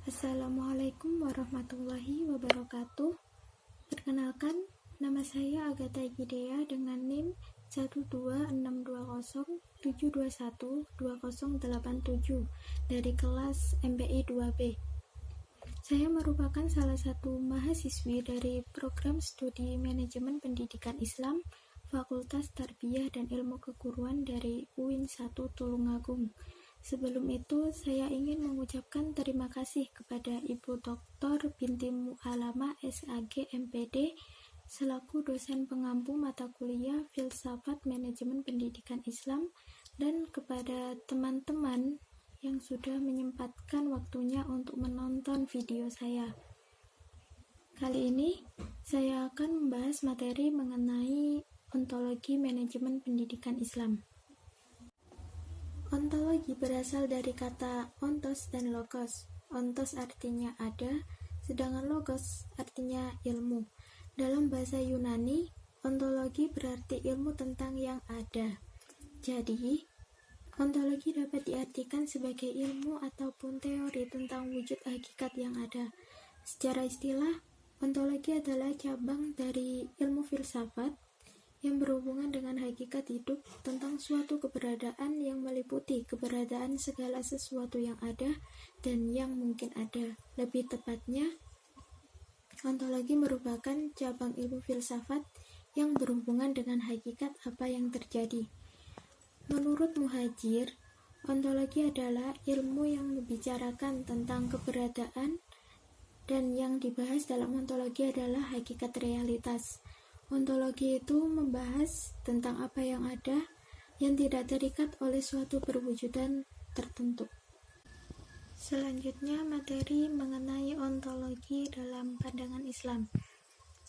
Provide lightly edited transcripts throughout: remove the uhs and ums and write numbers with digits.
Assalamualaikum warahmatullahi wabarakatuh. Perkenalkan, nama saya Agatha Gidea dengan NIM 126207212012087 dari kelas MPI 2B. Saya merupakan salah satu mahasiswi dari program studi Manajemen Pendidikan Islam Fakultas Tarbiyah dan Ilmu Keguruan dari UIN 1 Tulungagung. Sebelum itu, saya ingin mengucapkan terima kasih kepada Ibu Dr. Binti Mu'alamah SAG MPD selaku dosen pengampu mata kuliah Filsafat Manajemen Pendidikan Islam dan kepada teman-teman yang sudah menyempatkan waktunya untuk menonton video saya. Kali ini, saya akan membahas materi mengenai ontologi manajemen pendidikan Islam. Ontologi berasal dari kata ontos dan logos. Ontos artinya ada, sedangkan logos artinya ilmu. Dalam bahasa Yunani, ontologi berarti ilmu tentang yang ada. Jadi, ontologi dapat diartikan sebagai ilmu ataupun teori tentang wujud hakikat yang ada. Secara istilah, ontologi adalah cabang dari ilmu filsafat yang berhubungan dengan hakikat hidup tentang suatu keberadaan yang meliputi keberadaan segala sesuatu yang ada dan yang mungkin ada. Lebih tepatnya, ontologi merupakan cabang ilmu filsafat yang berhubungan dengan hakikat apa yang terjadi. Menurut Muhajir, ontologi adalah ilmu yang membicarakan tentang keberadaan dan yang dibahas dalam ontologi adalah hakikat realitas. Ontologi itu membahas tentang apa yang ada yang tidak terikat oleh suatu perwujudan tertentu. Selanjutnya, materi mengenai ontologi dalam pandangan Islam.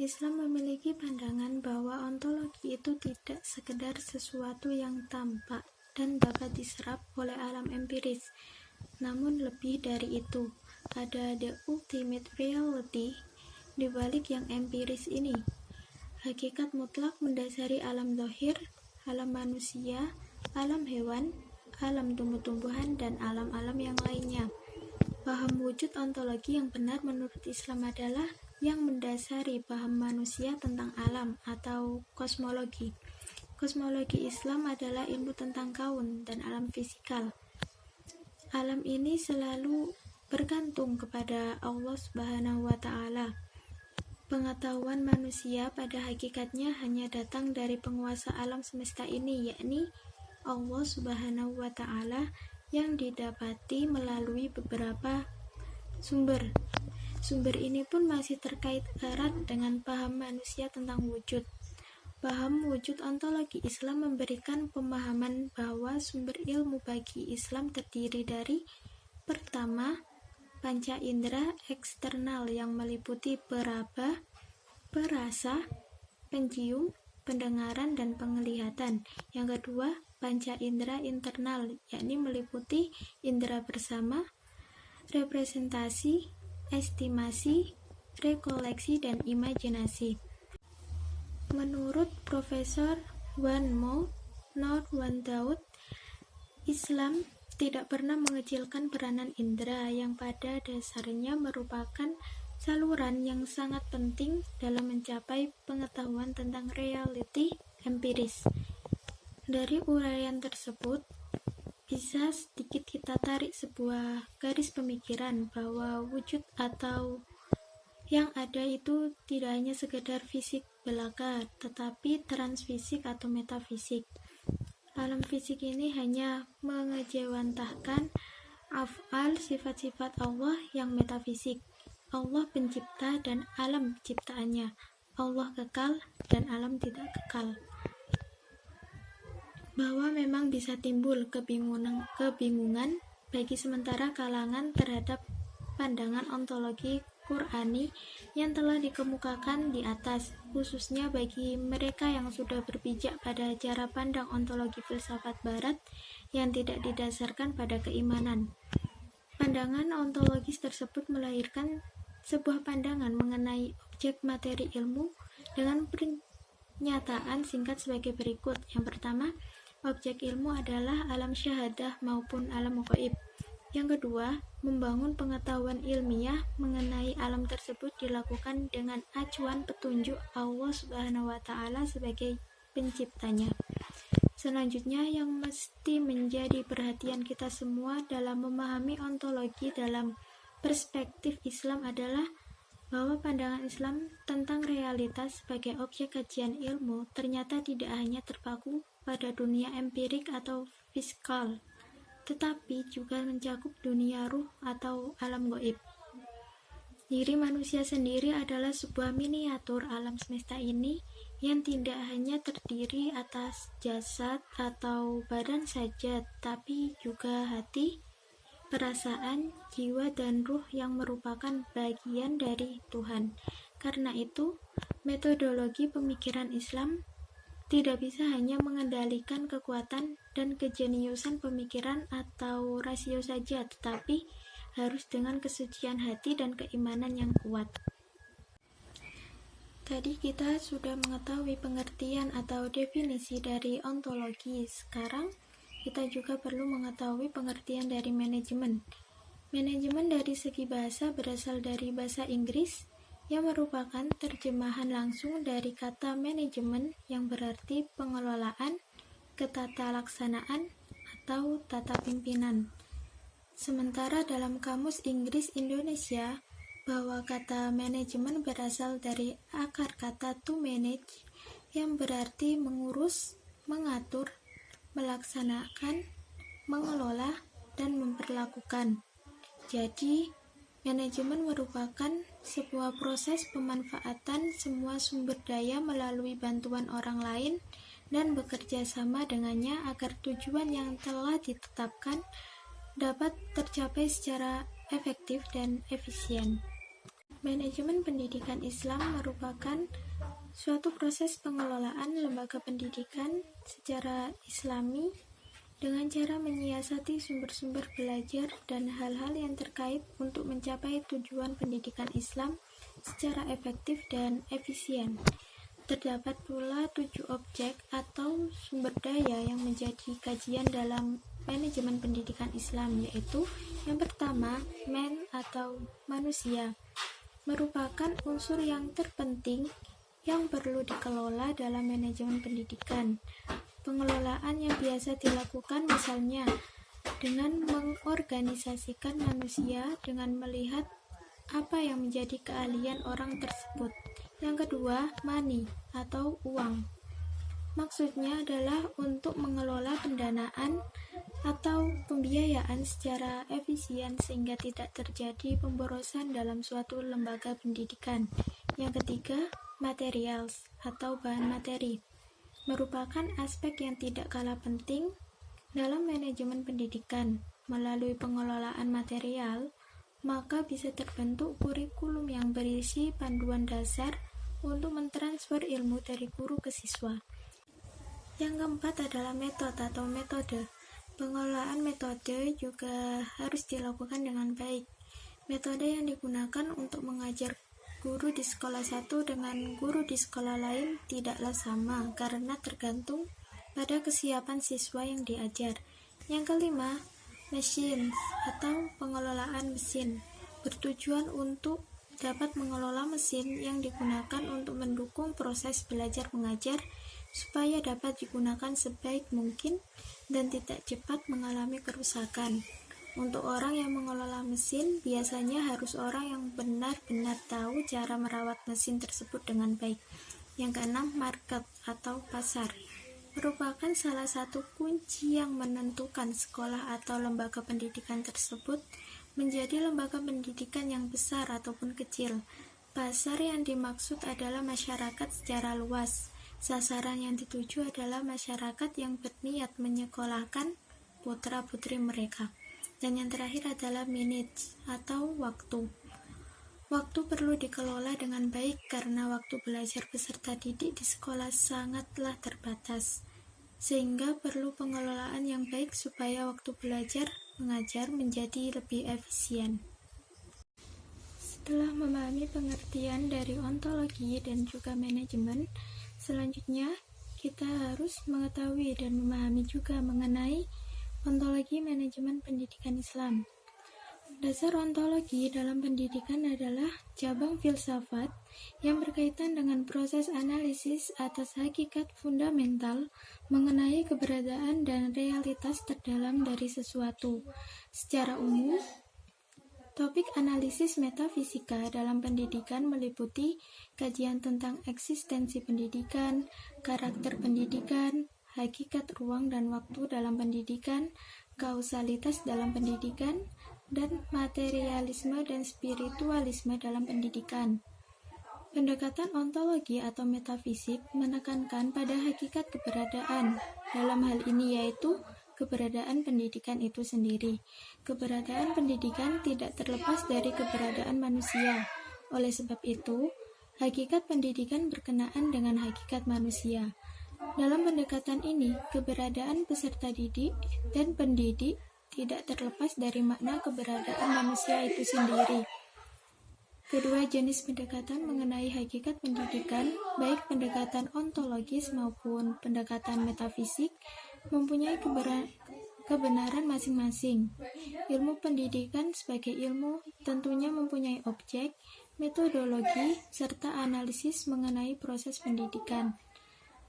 Islam memiliki pandangan bahwa ontologi itu tidak sekedar sesuatu yang tampak dan dapat diserap oleh alam empiris, namun lebih dari itu, ada the ultimate reality di balik yang empiris ini. Hakikat mutlak mendasari alam zahir, alam manusia, alam hewan, alam tumbuh-tumbuhan, dan alam-alam yang lainnya. Paham wujud ontologi yang benar menurut Islam adalah yang mendasari paham manusia tentang alam atau kosmologi. Kosmologi Islam adalah ilmu tentang kaun dan alam fisikal. Alam ini selalu bergantung kepada Allah Subhanahu wa Ta'ala. Pengetahuan manusia pada hakikatnya hanya datang dari penguasa alam semesta ini, yakni Allah Subhanahu wa Ta'ala, yang didapati melalui beberapa sumber. Sumber ini pun masih terkait erat dengan paham manusia tentang wujud. Paham wujud ontologi Islam memberikan pemahaman bahwa sumber ilmu bagi Islam terdiri dari: pertama, panca indera eksternal yang meliputi peraba, perasa, pencium, pendengaran, dan penglihatan. Yang kedua, panca indera internal, yakni meliputi indera bersama, representasi, estimasi, rekoleksi, dan imajinasi. Menurut Profesor Wan Mo Nur Wan Daud, Islam tidak pernah mengecilkan peranan indera yang pada dasarnya merupakan saluran yang sangat penting dalam mencapai pengetahuan tentang realiti empiris. Dari uraian tersebut, bisa sedikit kita tarik sebuah garis pemikiran bahwa wujud atau yang ada itu tidak hanya sekedar fisik belaka, tetapi transfisik atau metafisik. Alam fisik ini hanya mengejawantahkan af'al sifat-sifat Allah yang metafisik. Allah pencipta dan alam ciptaannya. Allah kekal dan alam tidak kekal. Bahwa memang bisa timbul kebingungan bagi sementara kalangan terhadap pandangan ontologi Qur'ani yang telah dikemukakan di atas, khususnya bagi mereka yang sudah berpijak pada cara pandang ontologi filsafat barat yang tidak didasarkan pada keimanan. Pandangan ontologis tersebut melahirkan sebuah pandangan mengenai objek materi ilmu dengan pernyataan singkat sebagai berikut. Yang pertama, objek ilmu adalah alam syahadah maupun alam ghaib. Yang kedua, membangun pengetahuan ilmiah mengenai alam tersebut dilakukan dengan acuan petunjuk Allah Subhanahu wa Ta'ala sebagai penciptanya. Selanjutnya, yang mesti menjadi perhatian kita semua dalam memahami ontologi dalam perspektif Islam adalah bahwa pandangan Islam tentang realitas sebagai objek kajian ilmu ternyata tidak hanya terpaku pada dunia empirik atau fisikal, tetapi juga mencakup dunia ruh atau alam gaib. Diri manusia sendiri adalah sebuah miniatur alam semesta ini yang tidak hanya terdiri atas jasad atau badan saja, tapi juga hati, perasaan, jiwa, dan ruh yang merupakan bagian dari Tuhan. Karena itu, metodologi pemikiran Islam tidak bisa hanya mengendalikan kekuatan dan kejeniusan pemikiran atau rasio saja, tetapi harus dengan kesucian hati dan keimanan yang kuat. Tadi kita sudah mengetahui pengertian atau definisi dari ontologi. Sekarang kita juga perlu mengetahui pengertian dari manajemen. Manajemen dari segi bahasa berasal dari bahasa Inggris yang merupakan terjemahan langsung dari kata manajemen yang berarti pengelolaan, ketatalaksanaan, atau tata pimpinan. Sementara dalam Kamus Inggris Indonesia, bahwa kata manajemen berasal dari akar kata to manage yang berarti mengurus, mengatur, melaksanakan, mengelola, dan memperlakukan. Jadi, manajemen merupakan sebuah proses pemanfaatan semua sumber daya melalui bantuan orang lain dan bekerja sama dengannya agar tujuan yang telah ditetapkan dapat tercapai secara efektif dan efisien. Manajemen pendidikan Islam merupakan suatu proses pengelolaan lembaga pendidikan secara Islami dengan cara menyiasati sumber-sumber belajar dan hal-hal yang terkait untuk mencapai tujuan pendidikan Islam secara efektif dan efisien. Terdapat pula 7 objek atau sumber daya yang menjadi kajian dalam manajemen pendidikan Islam, yaitu yang pertama, man atau manusia, merupakan unsur yang terpenting yang perlu dikelola dalam manajemen pendidikan. Pengelolaan yang biasa dilakukan misalnya dengan mengorganisasikan manusia dengan melihat apa yang menjadi keahlian orang tersebut. Yang kedua, money atau uang. Maksudnya adalah untuk mengelola pendanaan atau pembiayaan secara efisien sehingga tidak terjadi pemborosan dalam suatu lembaga pendidikan. Yang ketiga, materials atau bahan materi, merupakan aspek yang tidak kalah penting dalam manajemen pendidikan. Melalui pengelolaan material, maka bisa terbentuk kurikulum yang berisi panduan dasar untuk mentransfer ilmu dari guru ke siswa. Yang keempat adalah metode atau metode. Pengelolaan metode juga harus dilakukan dengan baik. Metode yang digunakan untuk mengajar guru di sekolah satu dengan guru di sekolah lain tidaklah sama karena tergantung pada kesiapan siswa yang diajar. Yang kelima, machines atau pengelolaan mesin, bertujuan untuk dapat mengelola mesin yang digunakan untuk mendukung proses belajar mengajar supaya dapat digunakan sebaik mungkin dan tidak cepat mengalami kerusakan. Untuk orang yang mengelola mesin, biasanya harus orang yang benar-benar tahu cara merawat mesin tersebut dengan baik. Yang keenam, market atau pasar, merupakan salah satu kunci yang menentukan sekolah atau lembaga pendidikan tersebut menjadi lembaga pendidikan yang besar ataupun kecil. Pasar yang dimaksud adalah masyarakat secara luas. Sasaran yang dituju adalah masyarakat yang berniat menyekolahkan putra-putri mereka. Dan yang terakhir adalah minutes atau waktu. Waktu perlu dikelola dengan baik karena waktu belajar peserta didik di sekolah sangatlah terbatas, sehingga perlu pengelolaan yang baik supaya waktu belajar mengajar menjadi lebih efisien. Setelah memahami pengertian dari ontologi dan juga manajemen, selanjutnya kita harus mengetahui dan memahami juga mengenai ontologi manajemen pendidikan Islam. Dasar ontologi dalam pendidikan adalah cabang filsafat yang berkaitan dengan proses analisis atas hakikat fundamental mengenai keberadaan dan realitas terdalam dari sesuatu. Secara umum, topik analisis metafisika dalam pendidikan meliputi kajian tentang eksistensi pendidikan, karakter pendidikan, hakikat ruang dan waktu dalam pendidikan, kausalitas dalam pendidikan, dan materialisme dan spiritualisme dalam pendidikan. Pendekatan ontologi atau metafisik menekankan pada hakikat keberadaan, dalam hal ini yaitu keberadaan pendidikan itu sendiri. Keberadaan pendidikan tidak terlepas dari keberadaan manusia. Oleh sebab itu, hakikat pendidikan berkenaan dengan hakikat manusia. Dalam pendekatan ini, keberadaan peserta didik dan pendidik tidak terlepas dari makna keberadaan manusia itu sendiri. Kedua jenis pendekatan mengenai hakikat pendidikan, baik pendekatan ontologis maupun pendekatan metafisik, mempunyai kebenaran masing-masing. Ilmu pendidikan sebagai ilmu tentunya mempunyai objek, metodologi, serta analisis mengenai proses pendidikan.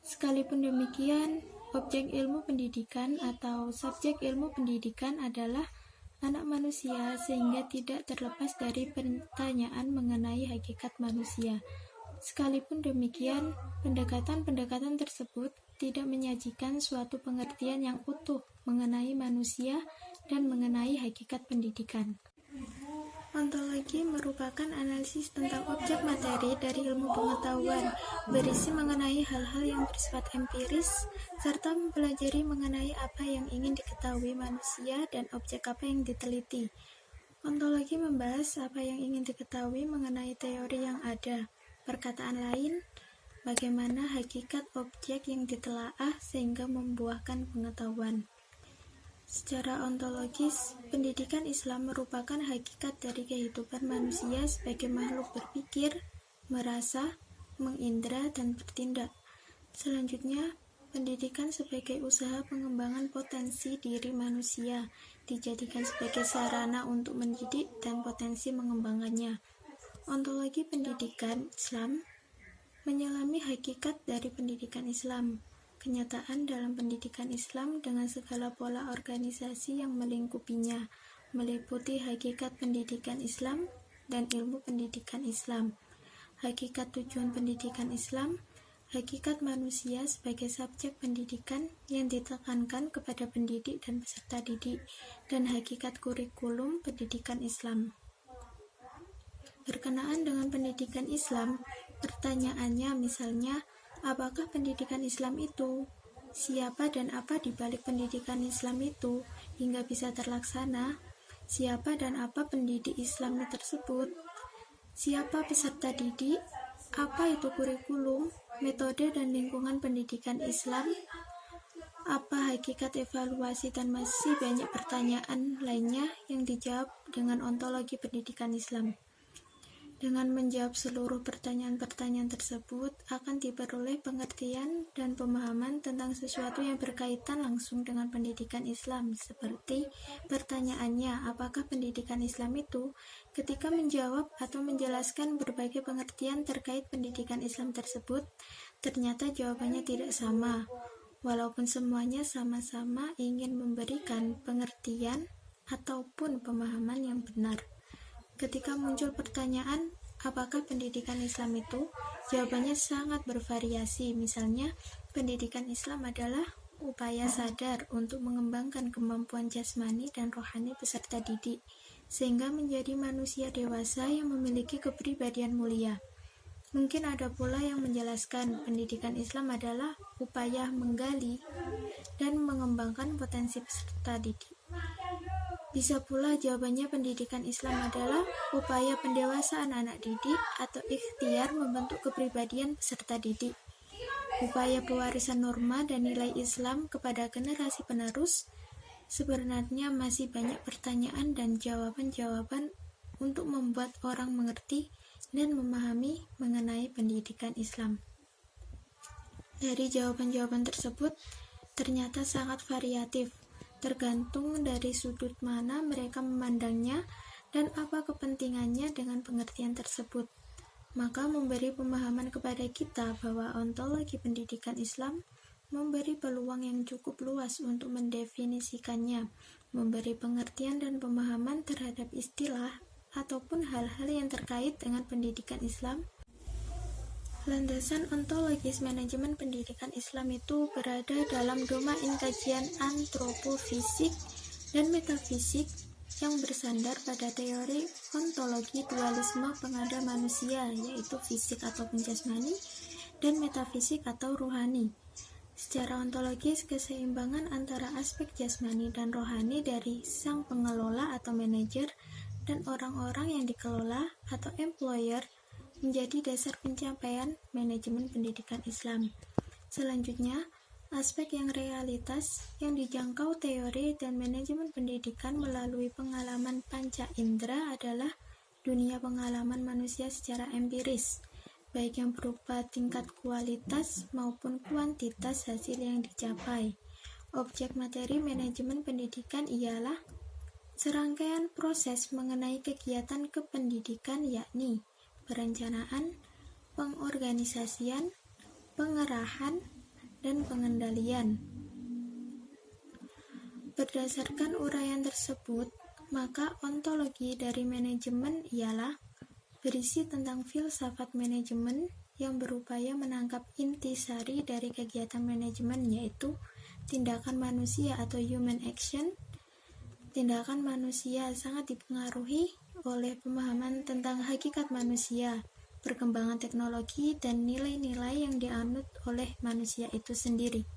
Sekalipun demikian, objek ilmu pendidikan atau subjek ilmu pendidikan adalah anak manusia, sehingga tidak terlepas dari pertanyaan mengenai hakikat manusia. Sekalipun demikian, pendekatan-pendekatan tersebut tidak menyajikan suatu pengertian yang utuh mengenai manusia dan mengenai hakikat pendidikan. Ontologi merupakan analisis tentang objek materi dari ilmu pengetahuan, berisi mengenai hal-hal yang bersifat empiris, serta mempelajari mengenai apa yang ingin diketahui manusia dan objek apa yang diteliti. Ontologi membahas apa yang ingin diketahui mengenai teori yang ada. Perkataan lain, bagaimana hakikat objek yang ditelaah sehingga membuahkan pengetahuan. Secara ontologis, pendidikan Islam merupakan hakikat dari kehidupan manusia sebagai makhluk berpikir, merasa, mengindra, dan bertindak. Selanjutnya, pendidikan sebagai usaha pengembangan potensi diri manusia dijadikan sebagai sarana untuk mendidik dan potensi mengembangkannya. Ontologi pendidikan Islam menyelami hakikat dari pendidikan Islam. Kenyataan dalam pendidikan Islam dengan segala pola organisasi yang melingkupinya, meliputi hakikat pendidikan Islam dan ilmu pendidikan Islam, hakikat tujuan pendidikan Islam, hakikat manusia sebagai subjek pendidikan yang ditekankan kepada pendidik dan peserta didik, dan hakikat kurikulum pendidikan Islam. Berkenaan dengan pendidikan Islam, pertanyaannya misalnya, apakah pendidikan Islam itu? Siapa dan apa di balik pendidikan Islam itu hingga bisa terlaksana? Siapa dan apa pendidik Islam tersebut? Siapa peserta didik? Apa itu kurikulum, metode dan lingkungan pendidikan Islam? Apa hakikat evaluasi dan masih banyak pertanyaan lainnya yang dijawab dengan ontologi pendidikan Islam. Dengan menjawab seluruh pertanyaan-pertanyaan tersebut, akan diperoleh pengertian dan pemahaman tentang sesuatu yang berkaitan langsung dengan pendidikan Islam, seperti pertanyaannya, apakah pendidikan Islam itu? Ketika menjawab atau menjelaskan berbagai pengertian terkait pendidikan Islam tersebut, ternyata jawabannya tidak sama, walaupun semuanya sama-sama ingin memberikan pengertian ataupun pemahaman yang benar. Ketika muncul pertanyaan, apakah pendidikan Islam itu? Jawabannya sangat bervariasi. Misalnya, pendidikan Islam adalah upaya sadar untuk mengembangkan kemampuan jasmani dan rohani peserta didik, sehingga menjadi manusia dewasa yang memiliki kepribadian mulia. Mungkin ada pula yang menjelaskan pendidikan Islam adalah upaya menggali dan mengembangkan potensi peserta didik. Bisa pula jawabannya pendidikan Islam adalah upaya pendewasaan anak didik atau ikhtiar membentuk kepribadian peserta didik. Upaya pewarisan norma dan nilai Islam kepada generasi penerus. Sebenarnya masih banyak pertanyaan dan jawaban-jawaban untuk membuat orang mengerti dan memahami mengenai pendidikan Islam. Dari jawaban-jawaban tersebut ternyata sangat variatif, tergantung dari sudut mana mereka memandangnya dan apa kepentingannya dengan pengertian tersebut. Maka memberi pemahaman kepada kita bahwa ontologi pendidikan Islam memberi peluang yang cukup luas untuk mendefinisikannya, memberi pengertian dan pemahaman terhadap istilah ataupun hal-hal yang terkait dengan pendidikan Islam. Landasan ontologis manajemen pendidikan Islam itu berada dalam domain kajian antropofisik dan metafisik yang bersandar pada teori ontologi dualisme pengada manusia, yaitu fisik ataupun jasmani, dan metafisik atau rohani. Secara ontologis, keseimbangan antara aspek jasmani dan rohani dari sang pengelola atau manajer dan orang-orang yang dikelola atau employer menjadi dasar pencapaian manajemen pendidikan Islam. Selanjutnya, aspek yang realitas yang dijangkau teori dan manajemen pendidikan melalui pengalaman panca indera adalah dunia pengalaman manusia secara empiris, baik yang berupa tingkat kualitas maupun kuantitas hasil yang dicapai. Objek materi manajemen pendidikan ialah serangkaian proses mengenai kegiatan kependidikan, yakni perencanaan, pengorganisasian, pengerahan, dan pengendalian. Berdasarkan uraian tersebut, maka ontologi dari manajemen ialah berisi tentang filsafat manajemen yang berupaya menangkap intisari dari kegiatan manajemen, yaitu tindakan manusia atau human action. Tindakan manusia sangat dipengaruhi oleh pemahaman tentang hakikat manusia, perkembangan teknologi, dan nilai-nilai yang dianut oleh manusia itu sendiri.